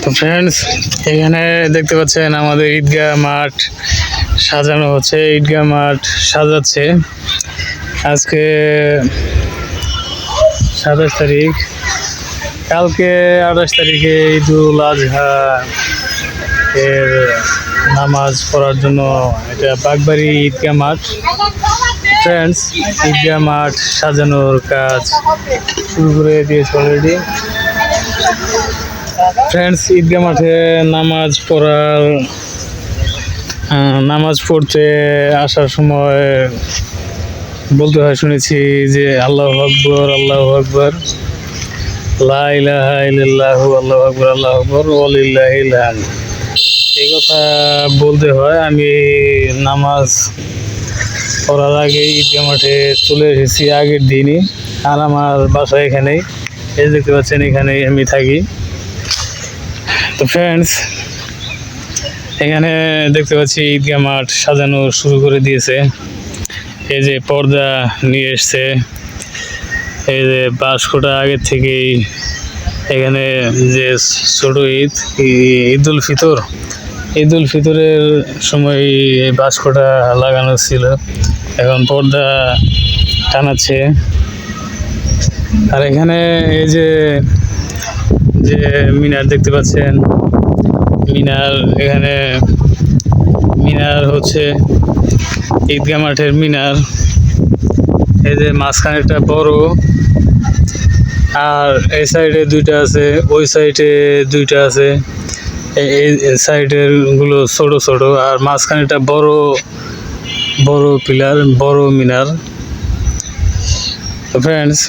তো ফ্রেন্ডস, এখানে দেখতে পাচ্ছেন আমাদের ঈদগাহ মাঠ সাজানো হচ্ছে। ঈদগাহ মাঠ সাজাচ্ছে। আজকে 27 তারিখ, কালকে 28 তারিখে ঈদুল আজহা এর নামাজ পড়ার জন্য এটা বাগবাড়ি ঈদগাহ মাঠ। ফ্রেন্ডস, ঈদগাহ মাঠ সাজানোর কাজ শুরু করে দিয়েছে অলরেডি। ফ্রেন্ডস, ঈদগাহ মাঠে নামাজ পড়তে আসার সময় বলতে হয় শুনেছি যে আল্লাহু আকবার, আল্লাহু আকবার, লা ইলাহা ইল্লাল্লাহু, আল্লাহু আকবার, আল্লাহু আকবার, ওয়া লিল্লাহিল হামদ। এই কথা বলতে হয়। আমি নামাজ পড়ার আগে ঈদগাহ মাঠে চলে এসেছি আগের দিনই। আর আমার বাসা এখানেই, এই দেখতে পাচ্ছেন এখানেই আমি থাকি। তো ফ্রেন্ডস, এখানে দেখতে পাচ্ছি ঈদগাহ মাঠ সাজানো শুরু করে দিয়েছে। এই যে পর্দা নিয়ে এসছে, এই যে বাঁশখোটা আগের থেকেই এখানে যে ছোট ঈদুল ফিতরের সময় এই বাঁশখোটা লাগানো ছিল, এখন পর্দা টানাচ্ছে। আর এখানে এই যে মিনার দেখতে পাচ্ছেন, মিনার হচ্ছে ঈদগাহ মাঠের মিনার। এই যে মাঝখানে একটা বড়, আর এই সাইডে দুইটা আছে, ওই সাইডে দুইটা আছে। এই সাইডের গুলো ছোট ছোট, আর মাঝখানে একটা বড় পিলার, বড় মিনার। তো ফ্রেন্ডস,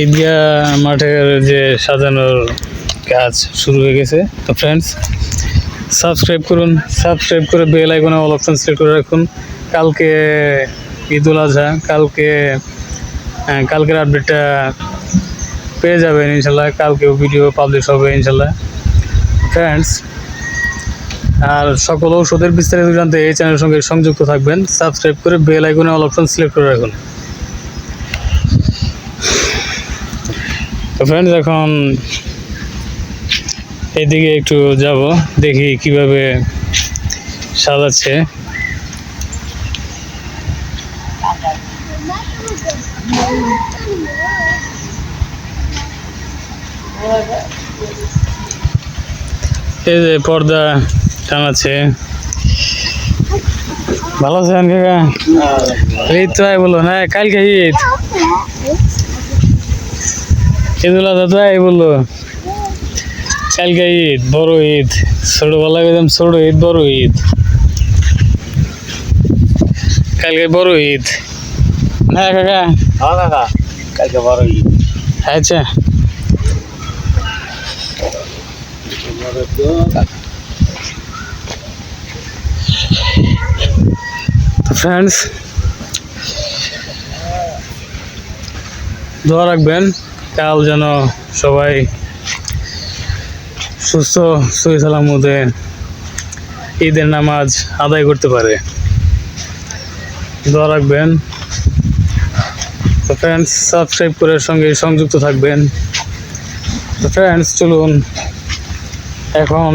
ঈদগাহ মাঠের যে সাজানোর কাজ শুরু হয়ে গেছে। তো ফ্রেন্ডস, সাবস্ক্রাইব করুন, সাবস্ক্রাইব করে বেল আইকনে অল অপশন সিলেক্ট করে রাখুন। কালকে ঈদুল আজহা, কালকের আপডেটটা পেয়ে যাবেন ইনশাল্লাহ। কালকেও ভিডিও পাবলিশ হবে ইনশাল্লাহ ফ্রেন্ডস। আর সকল ঔষধের বিস্তারিত জানতে এই চ্যানেলের সঙ্গে সংযুক্ত থাকবেন। সাবস্ক্রাইব করে বেল আইকনে অল অপশন সিলেক্ট করে রাখুন। তো ফ্রেন্ডস, এখন এদিকে একটু যাব, দেখি কিভাবে সাজাচ্ছে। এই যে পর্দা টানাচ্ছে। ভালো আছেন কাকা? ঈদ তো বললো না, কালকে ঈদুল আজহা তো বললো কালকে ঈদ, বড় ঈদ। ছোটবেলা একদম ছোট ঈদ, বড় ঈদ, কালকে বড় ঈদ না কাকা? হ্যাঁ কাকা, কালকে বড় ঈদ। আচ্ছা, ফ্রেন্ডস, দোয়া রাখবেন কাল যেন সবাই সুস্থ সহি সালামতে ঈদের নামাজ আদায় করতে পারে। দোয়া রাখবেন। তো ফ্রেন্ডস, সাবস্ক্রাইব করে সঙ্গে সংযুক্ত থাকবেন। তো ফ্রেন্ডস, চলুন এখন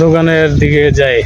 দোকানের দিকে যাই।